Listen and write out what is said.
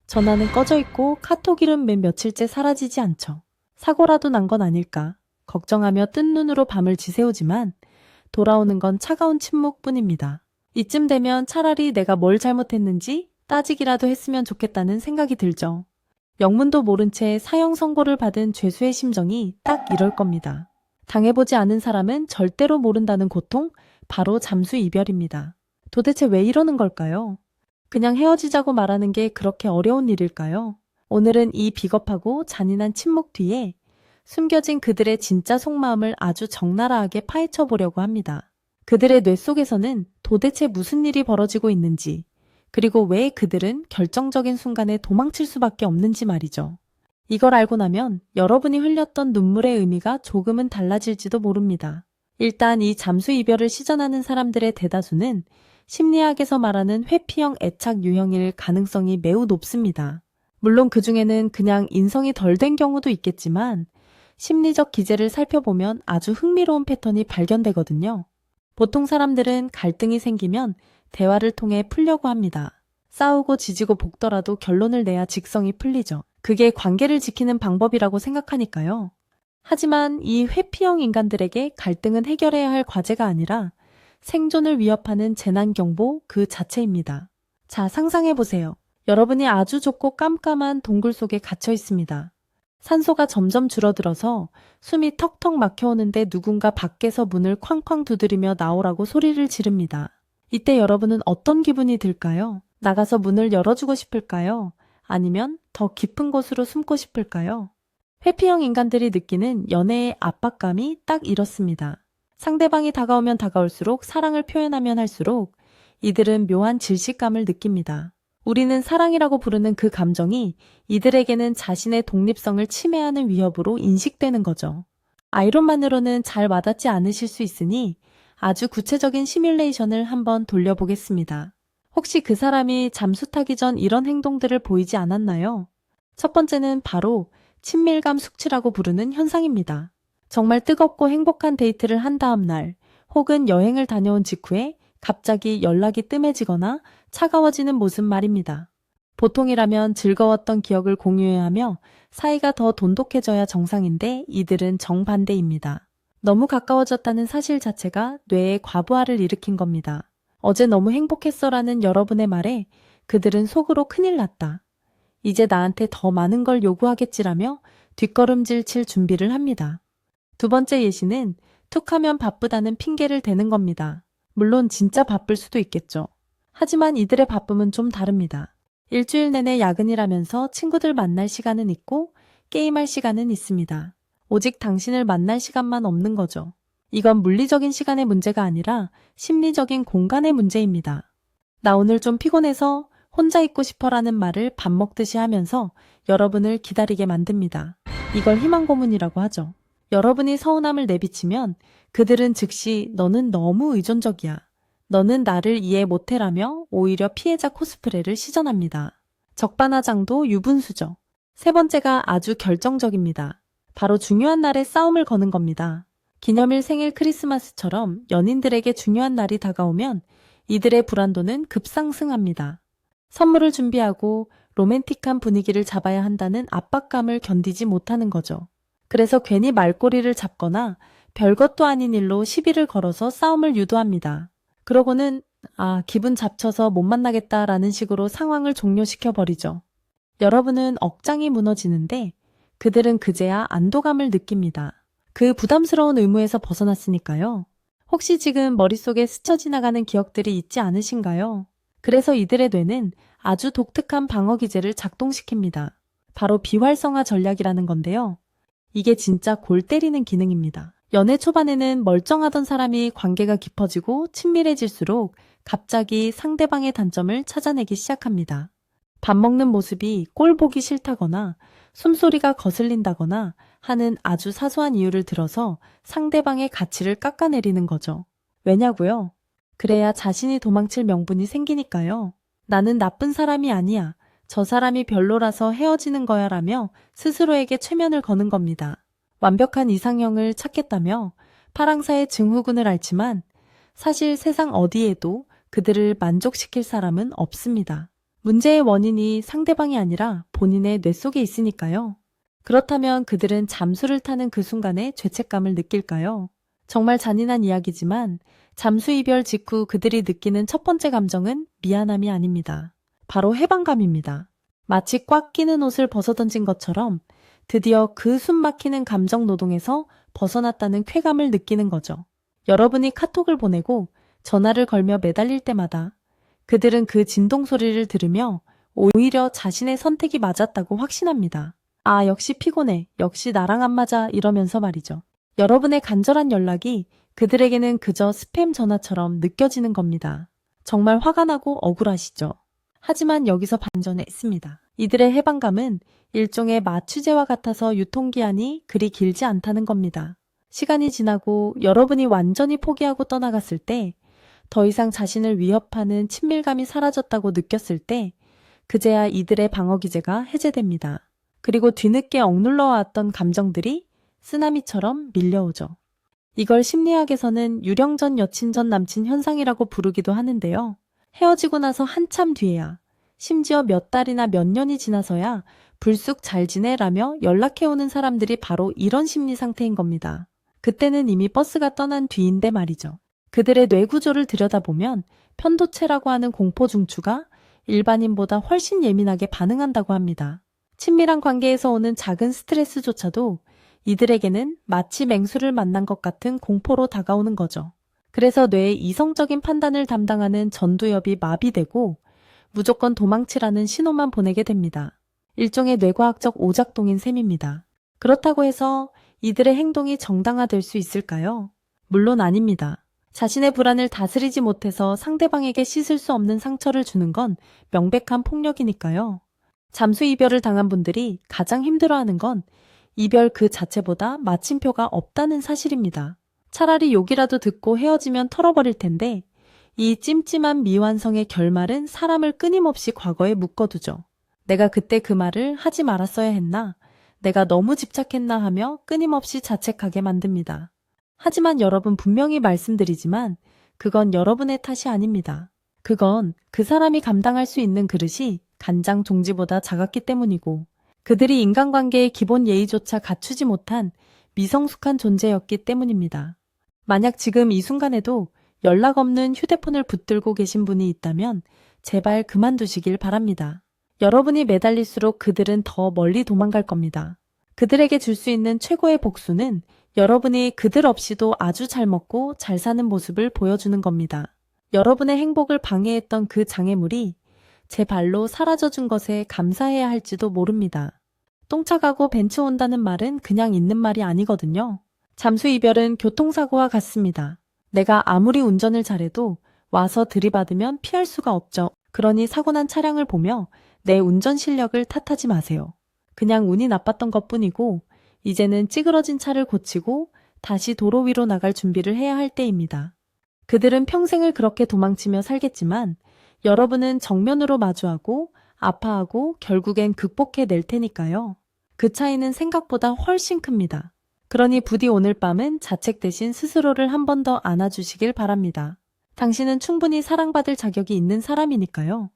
전화는 꺼져 있고 카톡일은 맨 며칠째 사라지지 않죠. 사고라도 난 건 아닐까 걱정하며 뜬 눈으로 밤을 지새우지만 돌아오는 건 차가운 침묵뿐입니다. 이쯤 되면 차라리 내가 뭘 잘못했는지 따지기라도 했으면 좋겠다는 생각이 들죠. 영문도 모른 채 사형 선고를 받은 죄수의 심정이 딱 이럴 겁니다. 당해보지 않은 사람은 절대로 모른다는 고통, 바로 잠수 이별입니다. 도대체 왜 이러는 걸까요? 그냥 헤어지자고 말하는 게 그렇게 어려운 일일까요? 오늘은 이 비겁하고 잔인한 침묵 뒤에 숨겨진 그들의 진짜 속마음을 아주 적나라하게 파헤쳐 보려고 합니다. 그들의 뇌 속에서는 도대체 무슨 일이 벌어지고 있는지, 그리고 왜 그들은 결정적인 순간에 도망칠 수밖에 없는지 말이죠. 이걸 알고 나면 여러분이 흘렸던 눈물의 의미가 조금은 달라질지도 모릅니다. 일단 이 잠수 이별을 시전하는 사람들의 대다수는 심리학에서 말하는 회피형 애착 유형일 가능성이 매우 높습니다. 물론 그 중에는 그냥 인성이 덜 된 경우도 있겠지만 심리적 기제를 살펴보면 아주 흥미로운 패턴이 발견되거든요. 보통 사람들은 갈등이 생기면 대화를 통해 풀려고 합니다. 싸우고 지지고 볶더라도 결론을 내야 직성이 풀리죠. 그게 관계를 지키는 방법이라고 생각하니까요. 하지만 이 회피형 인간들에게 갈등은 해결해야 할 과제가 아니라 생존을 위협하는 재난경보 그 자체입니다. 자, 상상해보세요. 여러분이 아주 좁고 깜깜한 동굴 속에 갇혀 있습니다. 산소가 점점 줄어들어서 숨이 턱턱 막혀오는데 누군가 밖에서 문을 쾅쾅 두드리며 나오라고 소리를 지릅니다. 이때 여러분은 어떤 기분이 들까요? 나가서 문을 열어주고 싶을까요? 아니면 더 깊은 곳으로 숨고 싶을까요? 회피형 인간들이 느끼는 연애의 압박감이 딱 이렇습니다. 상대방이 다가오면 다가올수록 사랑을 표현하면 할수록 이들은 묘한 질식감을 느낍니다. 우리는 사랑이라고 부르는 그 감정이 이들에게는 자신의 독립성을 침해하는 위협으로 인식되는 거죠. 아이론만으로는 잘 와닿지 않으실 수 있으니 아주 구체적인 시뮬레이션을 한번 돌려보겠습니다. 혹시 그 사람이 잠수 타기 전 이런 행동들을 보이지 않았나요? 첫 번째는 바로 친밀감 숙취라고 부르는 현상입니다. 정말 뜨겁고 행복한 데이트를 한 다음 날 혹은 여행을 다녀온 직후에 갑자기 연락이 뜸해지거나 차가워지는 모습 말입니다. 보통이라면 즐거웠던 기억을 공유해야 하며 사이가 더 돈독해져야 정상인데 이들은 정반대입니다. 너무 가까워졌다는 사실 자체가 뇌의 과부하를 일으킨 겁니다. 어제 너무 행복했어라는 여러분의 말에 그들은 속으로 큰일 났다. 이제 나한테 더 많은 걸 요구하겠지라며 뒷걸음질 칠 준비를 합니다. 두 번째 예시는 툭하면 바쁘다는 핑계를 대는 겁니다. 물론 진짜 바쁠 수도 있겠죠. 하지만 이들의 바쁨은 좀 다릅니다. 일주일 내내 야근이라면서 친구들 만날 시간은 있고 게임할 시간은 있습니다. 오직 당신을 만날 시간만 없는 거죠. 이건 물리적인 시간의 문제가 아니라 심리적인 공간의 문제입니다. 나 오늘 좀 피곤해서 혼자 있고 싶어라는 말을 밥 먹듯이 하면서 여러분을 기다리게 만듭니다. 이걸 희망 고문이라고 하죠. 여러분이 서운함을 내비치면 그들은 즉시 너는 너무 의존적이야. 너는 나를 이해 못해라며 오히려 피해자 코스프레를 시전합니다. 적반하장도 유분수죠. 세 번째가 아주 결정적입니다. 바로 중요한 날에 싸움을 거는 겁니다. 기념일, 생일, 크리스마스처럼 연인들에게 중요한 날이 다가오면 이들의 불안도는 급상승합니다. 선물을 준비하고 로맨틱한 분위기를 잡아야 한다는 압박감을 견디지 못하는 거죠. 그래서 괜히 말꼬리를 잡거나 별것도 아닌 일로 시비를 걸어서 싸움을 유도합니다. 그러고는 기분 잡쳐서 못 만나겠다라는 식으로 상황을 종료시켜 버리죠. 여러분은 억장이 무너지는데 그들은 그제야 안도감을 느낍니다. 그 부담스러운 의무에서 벗어났으니까요. 혹시 지금 머릿속에 스쳐 지나가는 기억들이 있지 않으신가요? 그래서 이들의 뇌는 아주 독특한 방어 기제를 작동시킵니다. 바로 비활성화 전략이라는 건데요. 이게 진짜 골 때리는 기능입니다. 연애 초반에는 멀쩡하던 사람이 관계가 깊어지고 친밀해질수록 갑자기 상대방의 단점을 찾아내기 시작합니다. 밥 먹는 모습이 꼴 보기 싫다거나 숨소리가 거슬린다거나 하는 아주 사소한 이유를 들어서 상대방의 가치를 깎아내리는 거죠. 왜냐고요? 그래야 자신이 도망칠 명분이 생기니까요. 나는 나쁜 사람이 아니야. 저 사람이 별로라서 헤어지는 거야 라며 스스로에게 최면을 거는 겁니다. 완벽한 이상형을 찾겠다며 파랑사의 증후군을 앓지만 사실 세상 어디에도 그들을 만족시킬 사람은 없습니다. 문제의 원인이 상대방이 아니라 본인의 뇌 속에 있으니까요. 그렇다면 그들은 잠수를 타는 그 순간에 죄책감을 느낄까요? 정말 잔인한 이야기지만 잠수 이별 직후 그들이 느끼는 첫 번째 감정은 미안함이 아닙니다. 바로 해방감입니다. 마치 꽉 끼는 옷을 벗어던진 것처럼 드디어 그 숨 막히는 감정 노동에서 벗어났다는 쾌감을 느끼는 거죠. 여러분이 카톡을 보내고 전화를 걸며 매달릴 때마다 그들은 그 진동 소리를 들으며 오히려 자신의 선택이 맞았다고 확신합니다. 아, 역시 피곤해. 역시 나랑 안 맞아. 이러면서 말이죠. 여러분의 간절한 연락이 그들에게는 그저 스팸 전화처럼 느껴지는 겁니다. 정말 화가 나고 억울하시죠? 하지만 여기서 반전에 있습니다. 이들의 해방감은 일종의 마취제와 같아서 유통기한이 그리 길지 않다는 겁니다. 시간이 지나고 여러분이 완전히 포기하고 떠나갔을 때, 더 이상 자신을 위협하는 친밀감이 사라졌다고 느꼈을 때, 그제야 이들의 방어기제가 해제됩니다. 그리고 뒤늦게 억눌러왔던 감정들이 쓰나미처럼 밀려오죠. 이걸 심리학에서는 유령 전 여친 전 남친 현상이라고 부르기도 하는데요. 헤어지고 나서 한참 뒤에야, 심지어 몇 달이나 몇 년이 지나서야 불쑥 잘 지내라며 연락해오는 사람들이 바로 이런 심리 상태인 겁니다. 그때는 이미 버스가 떠난 뒤인데 말이죠. 그들의 뇌 구조를 들여다보면 편도체라고 하는 공포 중추가 일반인보다 훨씬 예민하게 반응한다고 합니다. 친밀한 관계에서 오는 작은 스트레스조차도 이들에게는 마치 맹수를 만난 것 같은 공포로 다가오는 거죠. 그래서 뇌의 이성적인 판단을 담당하는 전두엽이 마비되고 무조건 도망치라는 신호만 보내게 됩니다. 일종의 뇌과학적 오작동인 셈입니다. 그렇다고 해서 이들의 행동이 정당화될 수 있을까요? 물론 아닙니다. 자신의 불안을 다스리지 못해서 상대방에게 씻을 수 없는 상처를 주는 건 명백한 폭력이니까요. 잠수 이별을 당한 분들이 가장 힘들어하는 건 이별 그 자체보다 마침표가 없다는 사실입니다. 차라리 욕이라도 듣고 헤어지면 털어버릴 텐데 이 찜찜한 미완성의 결말은 사람을 끊임없이 과거에 묶어두죠. 내가 그때 그 말을 하지 말았어야 했나? 내가 너무 집착했나 하며 끊임없이 자책하게 만듭니다. 하지만 여러분 분명히 말씀드리지만 그건 여러분의 탓이 아닙니다. 그건 그 사람이 감당할 수 있는 그릇이 간장 종지보다 작았기 때문이고 그들이 인간관계의 기본 예의조차 갖추지 못한 미성숙한 존재였기 때문입니다. 만약 지금 이 순간에도 연락 없는 휴대폰을 붙들고 계신 분이 있다면 제발 그만두시길 바랍니다. 여러분이 매달릴수록 그들은 더 멀리 도망갈 겁니다. 그들에게 줄 수 있는 최고의 복수는 여러분이 그들 없이도 아주 잘 먹고 잘 사는 모습을 보여주는 겁니다. 여러분의 행복을 방해했던 그 장애물이 제 발로 사라져준 것에 감사해야 할지도 모릅니다. 똥차 가고 벤츠 온다는 말은 그냥 있는 말이 아니거든요. 잠수 이별은 교통사고와 같습니다. 내가 아무리 운전을 잘해도 와서 들이받으면 피할 수가 없죠. 그러니 사고난 차량을 보며 내 운전 실력을 탓하지 마세요. 그냥 운이 나빴던 것뿐이고 이제는 찌그러진 차를 고치고 다시 도로 위로 나갈 준비를 해야 할 때입니다. 그들은 평생을 그렇게 도망치며 살겠지만 여러분은 정면으로 마주하고 아파하고 결국엔 극복해낼 테니까요. 그 차이는 생각보다 훨씬 큽니다. 그러니 부디 오늘 밤은 자책 대신 스스로를 한 번 더 안아주시길 바랍니다. 당신은 충분히 사랑받을 자격이 있는 사람이니까요.